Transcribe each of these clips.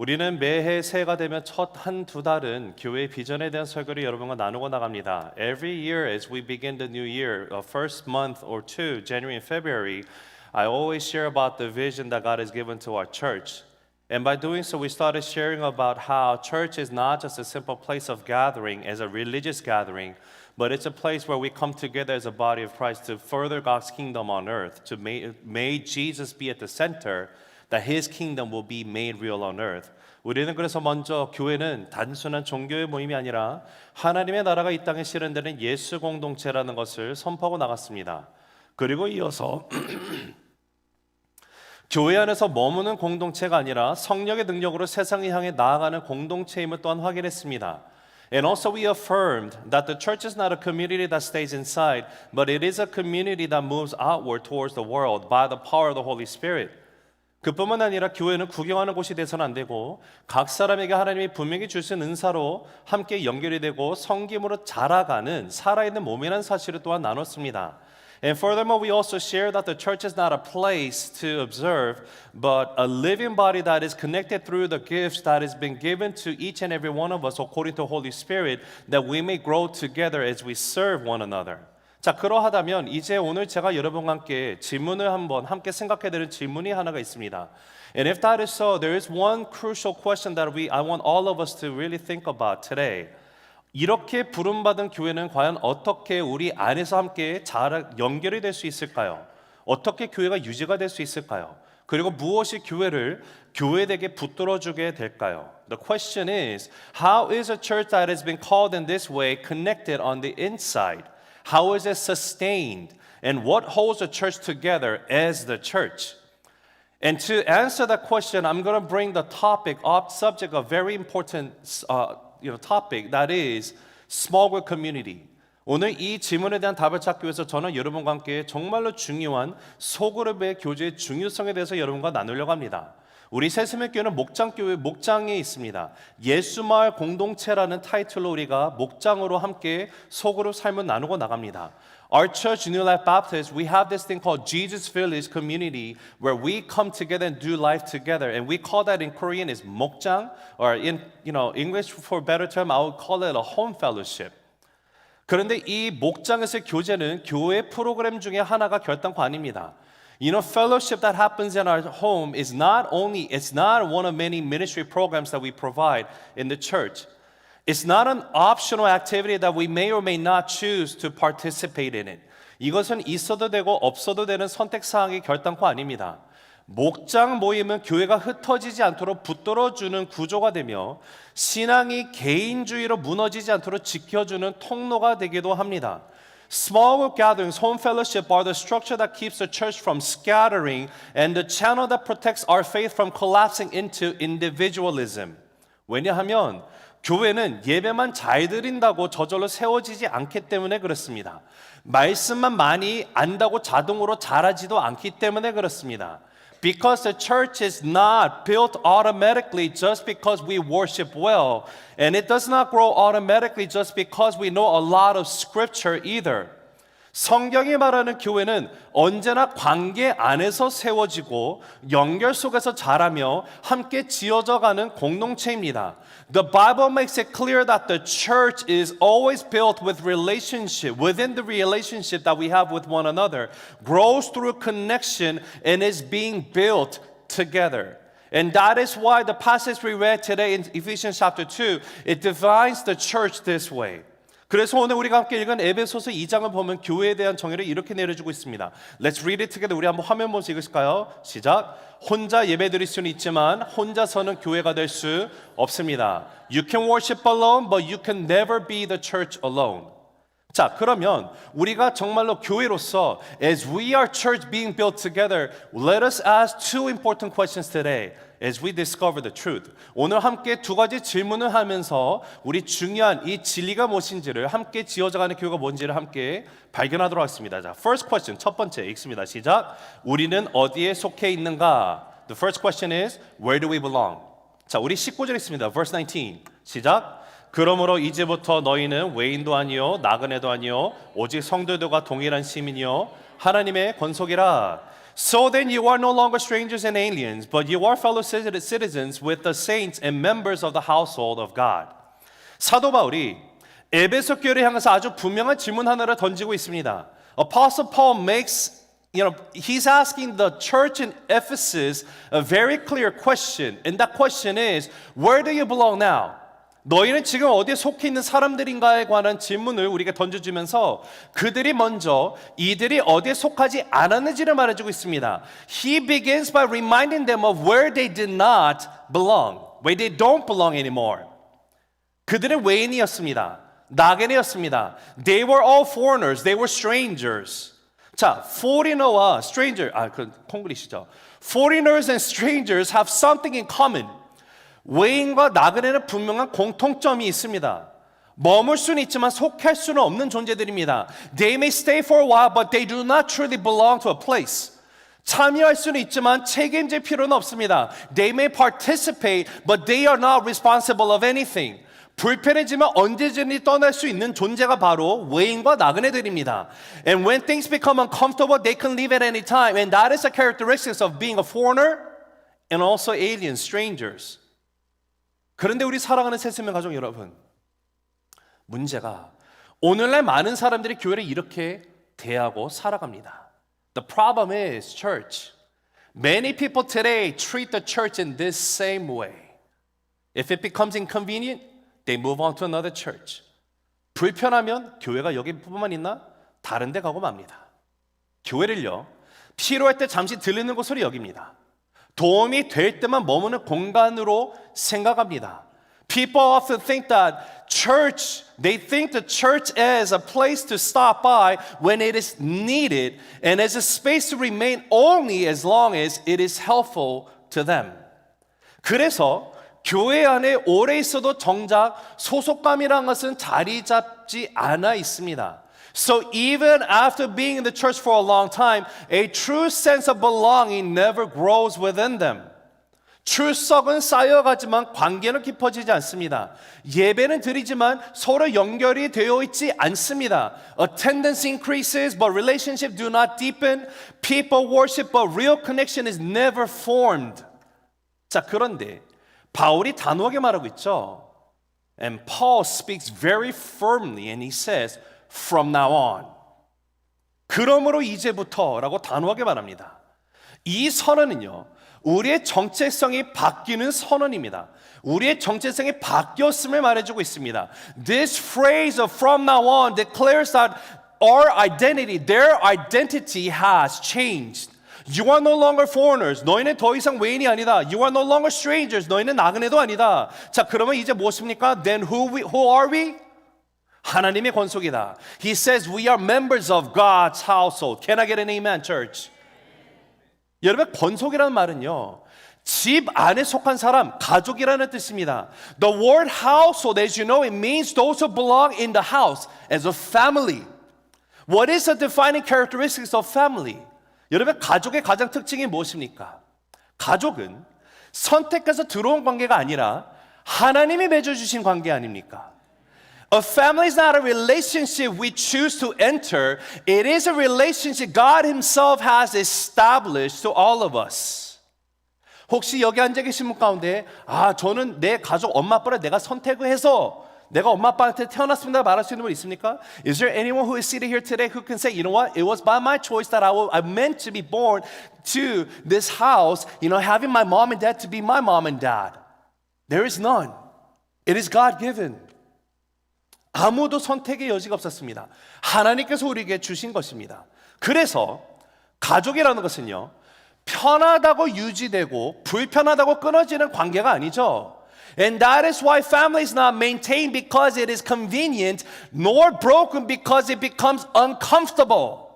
우리는 매해 새해가 되면 첫 두 달은 교회 비전에 대한 설교를 여러분과 나누고 나갑니다. Every year as we begin the new year, first month or two, January and February, I always share about the vision that God has given to our church. And by doing so, we started sharing about how church is not just a simple place of gathering as a religious gathering, but it's a place where we come together as a body of Christ to further God's kingdom on earth, to make Jesus be at the center, that His kingdom will be made real on earth. 우리는 그래서 먼저 교회는 단순한 종교의 모임이 아니라 하나님의 나라가 이 땅에 실현되는 예수 공동체라는 것을 선포하고 나갔습니다. 그리고 이어서 교회 안에서 머무는 공동체가 아니라 성령의 능력으로 세상을 향해 나아가는 공동체임을 또한 확인했습니다. And also we affirmed that the church is not a community that stays inside, but it is a community that moves outward towards the world by the power of the Holy Spirit. 그뿐만 아니라 교회는 구경하는 곳이 돼서는 안 되고 각 사람에게 하나님이 분명히 주신 은사로 함께 연결이 되고 성김으로 자라가는 살아있는 몸이라는 사실을 또한 나눴습니다. And furthermore, we also share that the church is not a place to observe, but a living body that is connected through the gifts that has been given to each and every one of us according to the Holy Spirit, that we may grow together as we serve one another. 자, 그러하다면 이제 오늘 제가 여러분과 함께 질문을 한번 함께 생각해야 되는 질문이 하나가 있습니다. And if that is so, there is one crucial question that I want all of us to really think about today. 이렇게 부름받은 교회는 과연 어떻게 우리 안에서 함께 잘 연결이 될 수 있을까요? 어떻게 교회가 유지가 될 수 있을까요? 그리고 무엇이 교회를 교회되게 붙들어주게 될까요? The question is, how is a church that has been called in this way connected on the inside? How is it sustained? And what holds the church together as the church? And to answer that question, I'm going to bring the subject, a very important topic, that is small group community. 오늘 이 질문에 대한 답을 찾기 위해서 저는 여러분과 함께 정말로 중요한 소그룹의 교제의 중요성에 대해서 여러분과 나누려고 합니다. 우리 새수면교회는 목장에 있습니다. 예수마을 공동체라는 타이틀로 우리가 목장으로 함께 소그룹 삶을 나누고 나갑니다. Our church, New Life Baptist, we have this thing called Jesus Village Community where we come together and do life together. And we call that in Korean is 목장, or in English for better term, I would call it a home fellowship. 그런데 이 목장에서의 교제는 교회 프로그램 중에 하나가 결단코 아닙니다. Fellowship that happens in our home it's not one of many ministry programs that we provide in the church. It's not an optional activity that we may or may not choose to participate in it. 이것은 있어도 되고 없어도 되는 선택사항이 결단코 아닙니다. 목장 모임은 교회가 흩어지지 않도록 붙들어주는 구조가 되며 신앙이 개인주의로 무너지지 않도록 지켜주는 통로가 되기도 합니다. Small group gatherings, home fellowship are the structure that keeps the church from scattering and the channel that protects our faith from collapsing into individualism. 왜냐하면 교회는 예배만 잘 드린다고 저절로 세워지지 않기 때문에 그렇습니다. 말씀만 많이 안다고 자동으로 잘하지도 않기 때문에 그렇습니다. Because the church is not built automatically just because we worship well. And it does not grow automatically just because we know a lot of scripture either. 성경이 말하는 교회는 언제나 관계 안에서 세워지고 연결 속에서 자라며 함께 지어져가는 공동체입니다. The Bible makes it clear that the church is always built with relationship, within the relationship that we have with one another, grows through connection and is being built together. And that is why the passage we read today in Ephesians chapter 2, it defines the church this way. 그래서 오늘 우리가 함께 읽은 에베소서 2장을 보면 교회에 대한 정의를 이렇게 내려주고 있습니다. Let's read it together. 우리 한번 화면 보면서 읽으실까요? 시작. 혼자 예배드릴 수는 있지만 혼자서는 교회가 될 수 없습니다. You can worship alone, but you can never be the church alone. 자, 그러면 우리가 정말로 교회로서 as we are church being built together, let us ask two important questions today as we discover the truth. 오늘 함께 두 가지 질문을 하면서 우리 중요한 이 진리가 무엇인지를 함께 지어져가는 교회가 뭔지를 함께 발견하도록 하겠습니다. 자, first question, 첫 번째 읽습니다. 시작. 우리는 어디에 속해 있는가? The first question is, where do we belong? 자, 우리 19절 있습니다. Verse 19, 시작. 그러므로 이제부터 너희는 외인도 아니요 나그네도 아니요 오직 성도들과 동일한 시민이요 하나님의 권속이라. So then you are no longer strangers and aliens, but you are fellow citizens with the saints and members of the household of God. 사도 바울이 에베소 교회를 향해서 아주 분명한 질문 하나를 던지고 있습니다. Apostle Paul makes, he's asking the church in Ephesus a very clear question. And that question is, where do you belong now? 너희는 지금 어디에 속해 있는 사람들인가에 관한 질문을 우리에게 던져주면서 그들이 먼저 이들이 어디에 속하지 않았는지를 말해주고 있습니다. He begins by reminding them of where they did not belong, where they don't belong anymore. 그들은 외인이었습니다. 나그네였습니다. They were all foreigners. They were strangers. 자, foreigner와 stranger, 그 콩글리시죠. Foreigners and strangers have something in common. 외인과 나그네는 분명한 공통점이 있습니다. 머물 수는 있지만 속할 수는 없는 존재들입니다. They may stay for a while, but they do not truly belong to a place. 참여할 수는 있지만 책임질 필요는 없습니다. They may participate, but they are not responsible of anything. 불편해지면 언제든지 떠날 수 있는 존재가 바로 외인과 나그네들입니다. And when things become uncomfortable, they can leave at any time. And that is the characteristics of being a foreigner and also alien, strangers. 그런데 우리 사랑하는 새생명 가족 여러분, 문제가 오늘날 많은 사람들이 교회를 이렇게 대하고 살아갑니다. The problem is, church, many people today treat the church in this same way. If it becomes inconvenient, they move on to another church. 불편하면 교회가 여기뿐만 있나? 다른 데 가고 맙니다. 교회를요, 필요할 때 잠시 들리는 곳으로 여깁니다. 도움이 될 때만 머무는 공간으로 생각합니다. People often think that they think the church is a place to stop by when it is needed and as a space to remain only as long as it is helpful to them. 그래서 교회 안에 오래 있어도 정작 소속감이란 것은 자리 잡지 않아 있습니다. So even after being in the church for a long time, a true sense of belonging never grows within them. 출석은 쌓여가지만 관계는 깊어지지 않습니다. 예배는 드리지만 서로 연결이 되어 있지 않습니다. Attendance increases, but relationships do not deepen. People worship, but real connection is never formed. 자, 그런데 바울이 단호하게 말하고 있죠. And Paul speaks very firmly and he says, from now on. 그러므로 이제부터라고 단호하게 말합니다. 이 선언은요, 우리의 정체성이 바뀌는 선언입니다. 우리의 정체성이 바뀌었음을 말해주고 있습니다. This phrase of from now on declares that their identity has changed. You are no longer foreigners. 너희는 더 이상 외인이 아니다. You are no longer strangers. 너희는 나그네도 아니다. 자, 그러면 이제 무엇입니까? Then who are we? 하나님의 권속이다. He says we are members of God's household. Can I get an amen, church? 여러분, 권속이라는 말은요, 집 안에 속한 사람, 가족이라는 뜻입니다. The word household, as you know, it means those who belong in the house as a family. What is the defining characteristics of family? 여러분, 가족의 가장 특징이 무엇입니까? 가족은 선택해서 들어온 관계가 아니라 하나님이 맺어주신 관계 아닙니까? A family is not a relationship we choose to enter. It is a relationship God Himself has established to all of us. 혹시 여기 앉아 계신 분 가운데 저는 내 가족 엄마 아빠를 내가 선택을 해서 내가 엄마 아빠한테 태어났습니다 말할 수 있는 분 있습니까? Is there anyone who is seated here today who can say, you know what? It was by my choice that I'm meant to be born to this house, having my mom and dad to be my mom and dad. There is none. It is God-given. 아무도 선택의 여지가 없었습니다. 하나님께서 우리에게 주신 것입니다. 그래서 가족이라는 것은요, 편하다고 유지되고 불편하다고 끊어지는 관계가 아니죠. And that is why family is not maintained because it is convenient, nor broken because it becomes uncomfortable.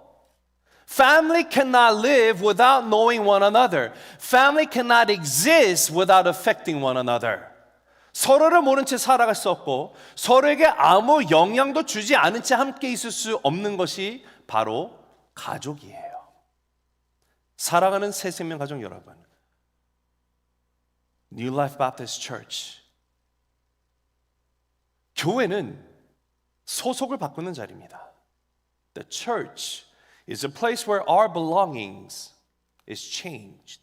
Family cannot live without knowing one another. Family cannot exist without affecting one another. 서로를 모른 채 살아갈 수 없고 서로에게 아무 영향도 주지 않은 채 함께 있을 수 없는 것이 바로 가족이에요. 사랑하는 새생명 가족 여러분, New Life Baptist Church, 교회는 소속을 바꾸는 자리입니다. The church is a place where our belongings is changed.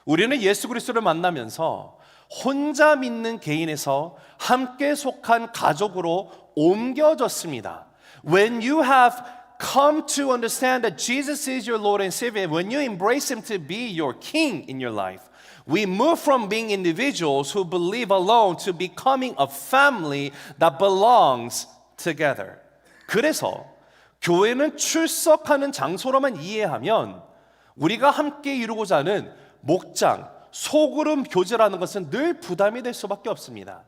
우리는 예수 그리스도를 만나면서 혼자 믿는 개인에서 함께 속한 가족으로 옮겨졌습니다. When you have come to understand that Jesus is your Lord and Savior, when you embrace Him to be your King in your life, we move from being individuals who believe alone to becoming a family that belongs together. 그래서 교회는 출석하는 장소로만 이해하면 우리가 함께 이루고자 하는 목장, 소그룹 교제라는 것은 늘 부담이 될 수밖에 없습니다.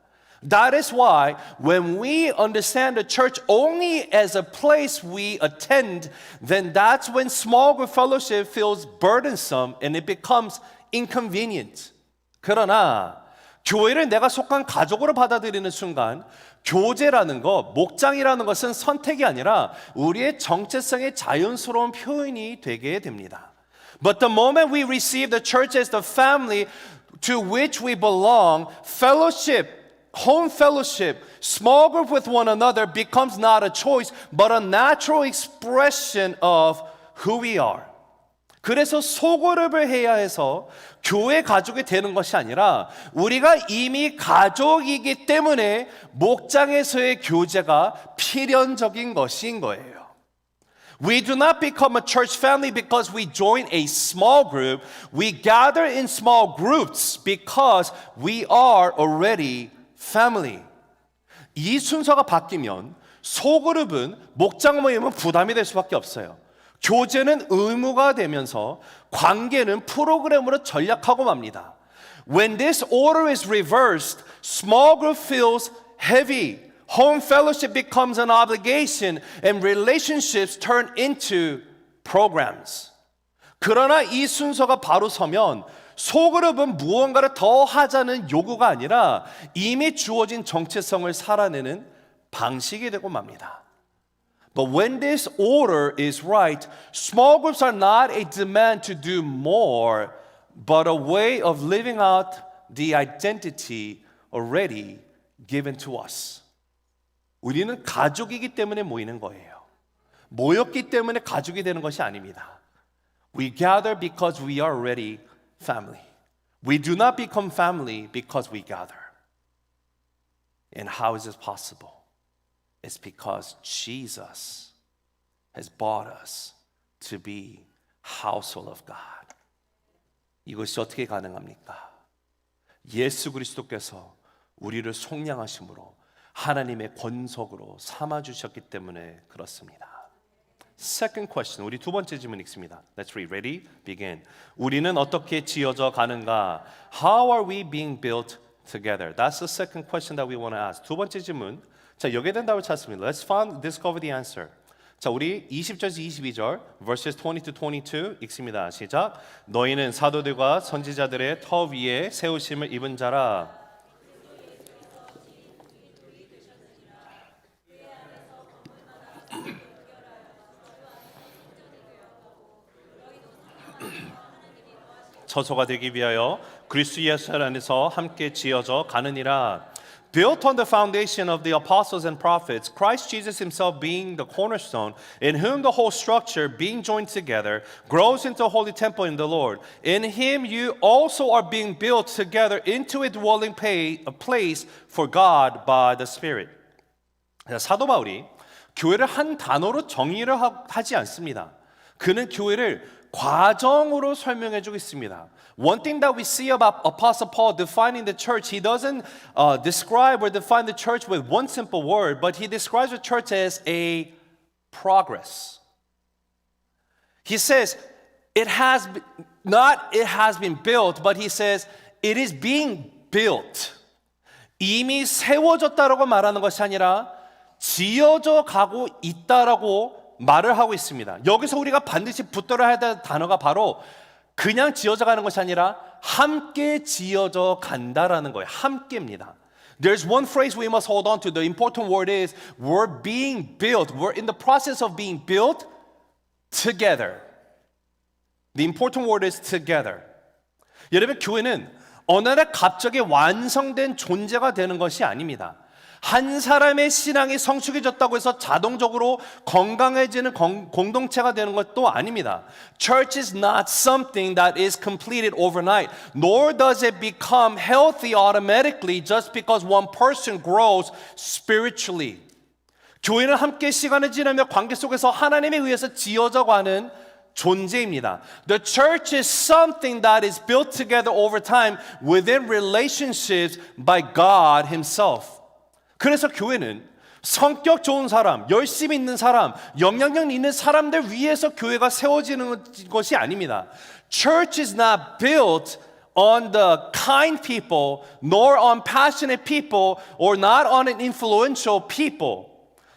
That is why when we understand the church only as a place we attend, then that's when small group fellowship feels burdensome and it becomes inconvenient. 그러나 교회를 내가 속한 가족으로 받아들이는 순간 교제라는 것, 목장이라는 것은 선택이 아니라 우리의 정체성의 자연스러운 표현이 되게 됩니다. But the moment we receive the church as the family to which we belong, fellowship, home fellowship, small group with one another becomes not a choice, but a natural expression of who we are. 그래서 소그룹을 해야 해서 교회 가족이 되는 것이 아니라 우리가 이미 가족이기 때문에 목장에서의 교제가 필연적인 것인 거예요. We do not become a church family because we join a small group. We gather in small groups because we are already family. 이 순서가 바뀌면 소그룹은 목장 모임은 부담이 될 수밖에 없어요. 교제는 의무가 되면서 관계는 프로그램으로 전락하고 맙니다. When this order is reversed, small group feels heavy. Home fellowship becomes an obligation and relationships turn into programs. 그러나 이 순서가 바로 서면 소그룹은 무언가를 더 하자는 요구가 아니라 이미 주어진 정체성을 살아내는 방식이 되고 맙니다. But when this order is right, small groups are not a demand to do more, but a way of living out the identity already given to us. 우리는 가족이기 때문에 모이는 거예요. 모였기 때문에 가족이 되는 것이 아닙니다. We gather because we are already family. We do not become family because we gather. And how is this possible? It's because Jesus has bought us to be household of God. 이것이 어떻게 가능합니까? 예수 그리스도께서 우리를 속량하심으로 하나님의 권속으로 삼아주셨기 때문에 그렇습니다. Second question, 우리 두 번째 질문 읽습니다. Let's read. Ready? Begin. 우리는 어떻게 지어져 가는가? How are we being built together? That's the second question that we want to ask. 두 번째 질문. 자, 여기에 대한 답을 찾습니다. Let's discover the answer. 자, 우리 20절에서 22절, verses 20 to 22 읽습니다. 시작. 너희는 사도들과 선지자들의 터 위에 세우심을 입은 자라. 처소가 되기 위하여 그리스도 예수 안에서 함께 지어져 가느니라. Built on the foundation of the apostles and prophets, Christ Jesus himself being the cornerstone, in whom the whole structure, being joined together, grows into a holy temple in the Lord. In him you also are being built together into a dwelling place for God by the Spirit. 사도 바울이 교회를 한 단어로 정의를 하지 않습니다. 그는 교회를 과정으로 설명해 주고 있습니다. One thing that we see about Apostle Paul defining the church, he doesn't describe or define the church with one simple word, but he describes the church as a progress. He says it has been built, but he says it is being built. 이미 세워졌다라고 말하는 것이 아니라 지어져 가고 있다라고 말을 하고 있습니다. 여기서 우리가 반드시 붙들어야 할 단어가 바로 그냥 지어져 가는 것이 아니라 함께 지어져 간다라는 거예요. 함께입니다. There's one phrase we must hold on to. The important word is we're being built. We're in the process of being built together. The important word is together. 여러분, 교회는 어느 날 갑자기 완성된 존재가 되는 것이 아닙니다. 한 사람의 신앙이 성숙해졌다고 해서 자동적으로 건강해지는 공동체가 되는 것도 아닙니다. Church is not something that is completed overnight, nor does it become healthy automatically just because one person grows spiritually. 교회는 함께 시간을 지나며 관계 속에서 하나님에 의해서 지어져 가는 존재입니다. The church is something that is built together over time within relationships by God Himself. 그래서 교회는 성격 좋은 사람, 열심히 있는 사람, 영향력 있는 사람들 위해서 교회가 세워지는 것이 아닙니다. Church is not built on the kind people, nor on passionate people, or not on an influential people.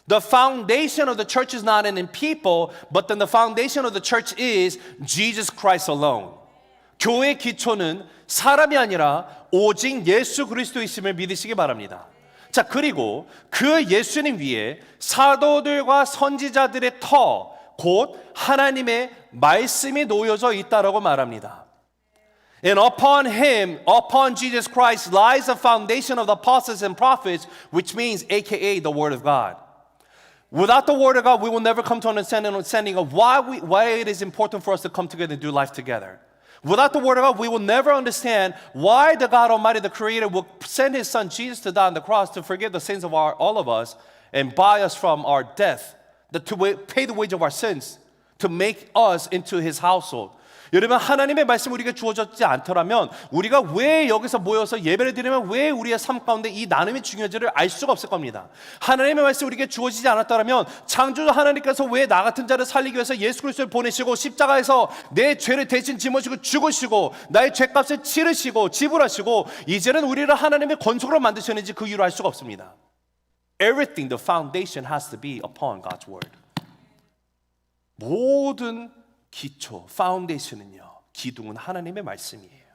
The foundation of the church is not in people, but then the foundation of the church is Jesus Christ alone. 교회의 기초는 사람이 아니라 오직 예수 그리스도이심을 믿으시기 바랍니다. 자, 그리고 그 예수님 위에 사도들과 선지자들의 터, 곧 하나님의 말씀이 놓여져 있다라고 말합니다. And upon him, upon Jesus Christ, lies the foundation of the apostles and prophets, which means aka the Word of God. Without the Word of God, we will never come to an understanding of why it is important for us to come together and do life together. Without the Word of God, we will never understand why the God Almighty, the Creator, will send His Son Jesus to die on the cross to forgive the sins of all of us and buy us from our death, to pay the wage of our sins, to make us into His household. 여러분, 하나님의 말씀이 우리에게 주어졌지 않더라면 우리가 왜 여기서 모여서 예배를 드리면 왜 우리의 삶 가운데 이 나눔이 중요한지를 알 수가 없을 겁니다. 하나님의 말씀이 우리에게 주어지지 않았더라면 창조주 하나님께서 왜 나 같은 자를 살리기 위해서 예수 그리스도를 보내시고 십자가에서 내 죄를 대신 짊어지고 죽으시고 나의 죄값을 치르시고 지불하시고 이제는 우리를 하나님의 권속으로 만드셨는지 그 이유를 알 수가 없습니다. Everything, the foundation has to be upon God's word. 모든 기초, 파운데이션은요, 기둥은 하나님의 말씀이에요.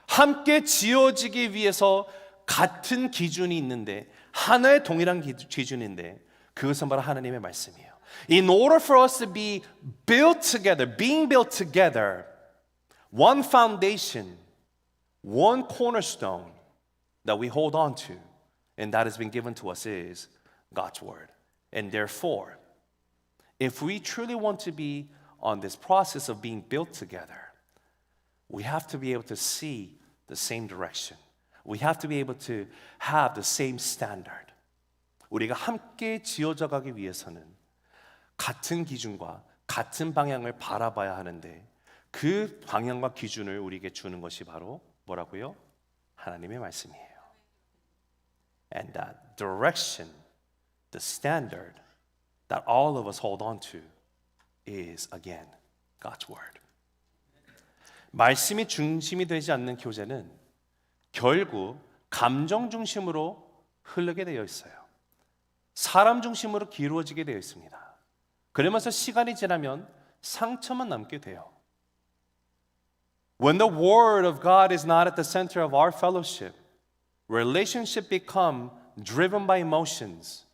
함께 지어지기 위해서 같은 기준이 있는데 하나의 동일한 기준인데 그것은 바로 하나님의 말씀이에요. In order for us to be built together, being built together, one foundation, one cornerstone that we hold on to, and that has been given to us is God's word. And therefore, if we truly want to be on this process of being built together, we have to be able to see the same direction. We have to be able to have the same standard. 우리가 함께 지어져 가기 위해서는 같은 기준과 같은 방향을 바라봐야 하는데 그 방향과 기준을 우리에게 주는 것이 바로 뭐라고요? 하나님의 말씀이에요. And that direction, the standard that all of us hold on to is again God's word. 말씀이 중심이 되지 않는 교제는 결국 감정 중심으로 흐르게 되어 있어요. 사람 중심으로 기울어지게 되어 있습니다. 그러면서 시간이 지나면 상처만 남게 돼요. When the word of God is not at the center of our fellowship, relationship become driven by emotions,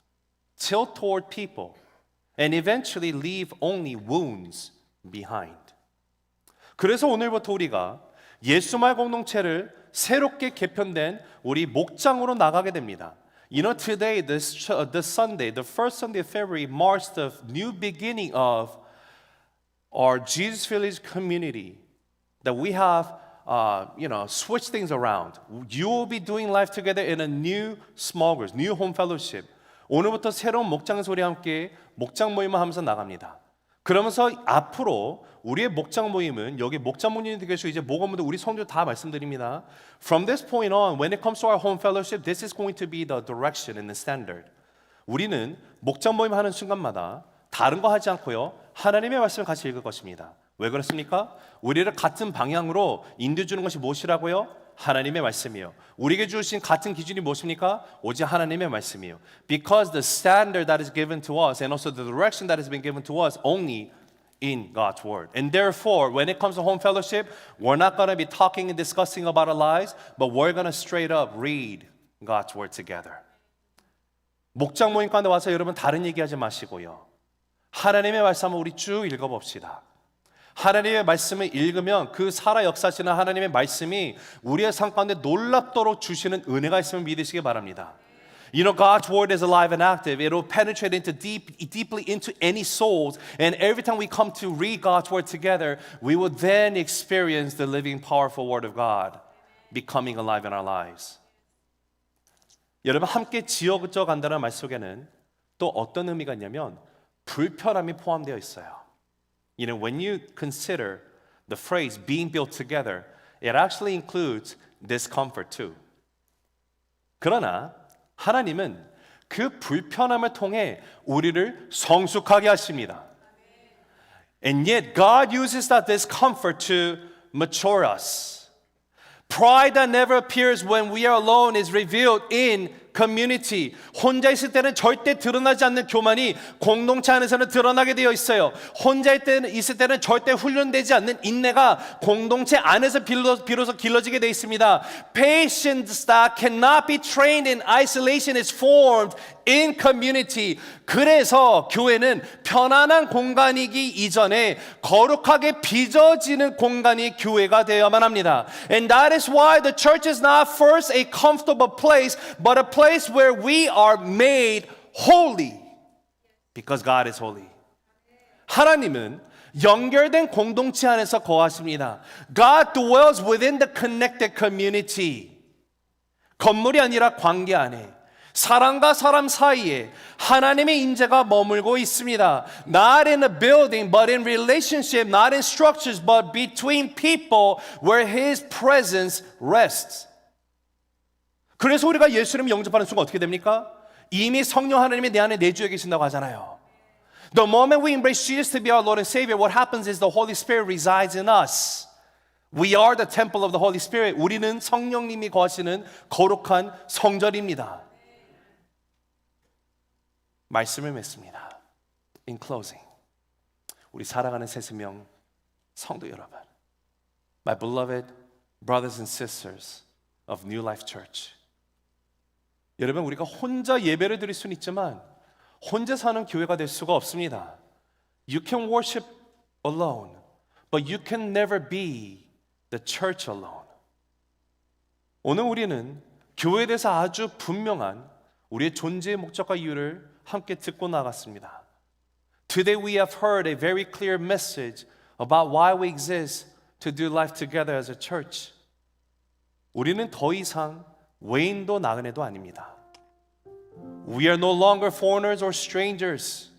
tilt toward people, and eventually leave only wounds behind. 그래서 오늘부터 우리가 예수말 공동체를 새롭게 개편된 우리 목장으로 나가게 됩니다. You know, today, this Sunday, the first Sunday of February, marks the new beginning of our Jesus Village community. That we have, switched things around. You will be doing life together in a new small group, new home fellowship. 오늘부터 새로운 목장에서 우리 함께 목장 모임을 하면서 나갑니다. 그러면서 앞으로 우리의 목장 모임은 여기 목장 모임이 계시고 이제 모건분들 우리 성도 다 말씀드립니다. From this point on, when it comes to our home fellowship, this is going to be the direction and the standard. 우리는 목장 모임 하는 순간마다 다른 거 하지 않고요. 하나님의 말씀을 같이 읽을 것입니다. 왜 그렇습니까? 우리를 같은 방향으로 인도해 주는 것이 무엇이라고요? 하나님의 말씀이요. 우리에게 주신 같은 기준이 무엇입니까? 오직 하나님의 말씀이요. Because the standard that is given to us and also the direction that has been given to us only in God's word. And therefore, when it comes to home fellowship, we're not going to be talking and discussing about our lives, but we're going to straight up read God's word together. 목장 모임 가운데 와서 여러분 다른 얘기하지 마시고요. 하나님의 말씀을 우리 쭉 읽어봅시다. 하나님의 말씀을 읽으면 그 살아 역사하시는 하나님의 말씀이 우리의 삶 가운데 놀랍도록 주시는 은혜가 있음을 믿으시기 바랍니다. You know, God's word is alive and active. It will penetrate deeply into any souls. And every time we come to read God's word together, we will then experience the living, powerful word of God becoming alive in our lives. 여러분, 함께 지어져 간다는 말 속에는 또 어떤 의미가 있냐면 불편함이 포함되어 있어요. You know, when you consider the phrase being built together, it actually includes discomfort too. 그러나 하나님은 그 불편함을 통해 우리를 성숙하게 하십니다. And yet God uses that discomfort to mature us. Pride that never appears when we are alone is revealed in community. 혼자 있을 때는 절대 드러나지 않는 교만이 공동체 안에서는 드러나게 되어 있어요. 혼자 있을 때는 절대 훈련되지 않는 인내가 공동체 안에서 비로소 길러지게 되어 있습니다. Patience that cannot be trained in isolation is formed in community. 그래서 교회는 편안한 공간이기 이전에 거룩하게 빚어지는 공간이 교회가 되어야만 합니다. And that is why the church is not first a comfortable place, but a place where we are made holy because God is holy. 하나님은 연결된 공동체 안에서 거하십니다. God dwells within the connected community. 건물이 아니라 관계 안에 사람과 사람 사이에 하나님의 임재가 머물고 있습니다. Not in a building, but in relationship, not in structures, but between people where His presence rests. 그래서 우리가 예수님을 영접하는 순간 어떻게 됩니까? 이미 성령 하나님이 내 안에 내주에 계신다고 하잖아요. The moment we embrace Jesus to be our Lord and Savior, what happens is the Holy Spirit resides in us. We are the temple of the Holy Spirit. 우리는 성령님이 거하시는 거룩한 성전입니다. 말씀을 맺습니다. In closing, 우리 사랑하는 새수명 성도 여러분, my beloved brothers and sisters of New Life Church. 여러분, 우리가 혼자 예배를 드릴 수는 있지만 혼자 사는 교회가 될 수가 없습니다. You can worship alone, but you can never be the church alone. 오늘 우리는 교회에 대해서 아주 분명한 우리의 존재의 목적과 이유를 함께 듣고 나갔습니다. Today we have heard a very clear message about why we exist to do life together as a church. 우리는 더 이상 외인도 나그네도 아닙니다. We are no longer foreigners or strangers.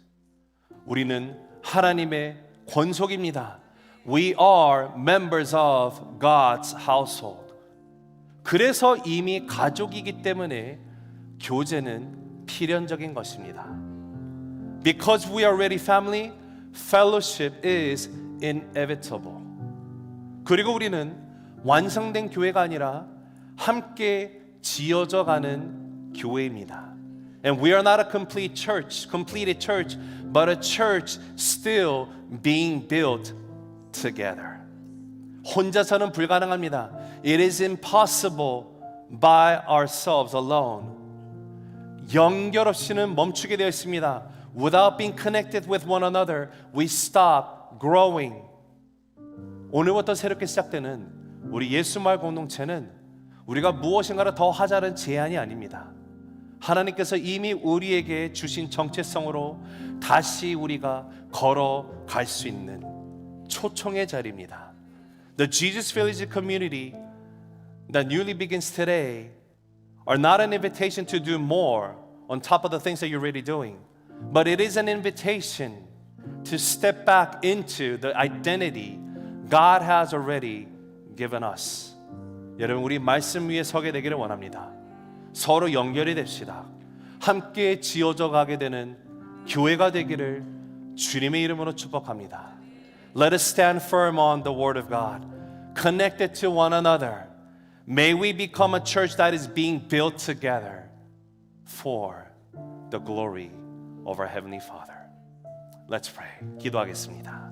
우리는 하나님의 권속입니다. We are members of God's household. 그래서 이미 가족이기 때문에 교제는 필연적인 것입니다. Because we are already family, fellowship is inevitable. 그리고 우리는 완성된 교회가 아니라 함께 지어져 가는 교회입니다. And we are not a completed church, but a church still being built together. 혼자서는 불가능합니다. It is impossible by ourselves alone. 연결 없이는 멈추게 되어 있습니다. Without being connected with one another, we stop growing. 오늘부터 새롭게 시작되는 우리 예수마을 공동체는 우리가 무엇인가를 더 하자는 제안이 아닙니다. 하나님께서 이미 우리에게 주신 정체성으로 다시 우리가 걸어갈 수 있는 초청의 자리입니다. The Jesus Village community that newly begins today are not an invitation to do more on top of the things that you're already doing, but it is an invitation to step back into the identity God has already given us. 여러분, 우리 말씀 위에 서게 되기를 원합니다. 서로 연결이 됩시다. 함께 지어져 가게 되는 교회가 되기를 주님의 이름으로 축복합니다. Let us stand firm on the Word of God, connected to one another. May we become a church that is being built together for the glory of our Heavenly Father. Let's pray. 기도하겠습니다.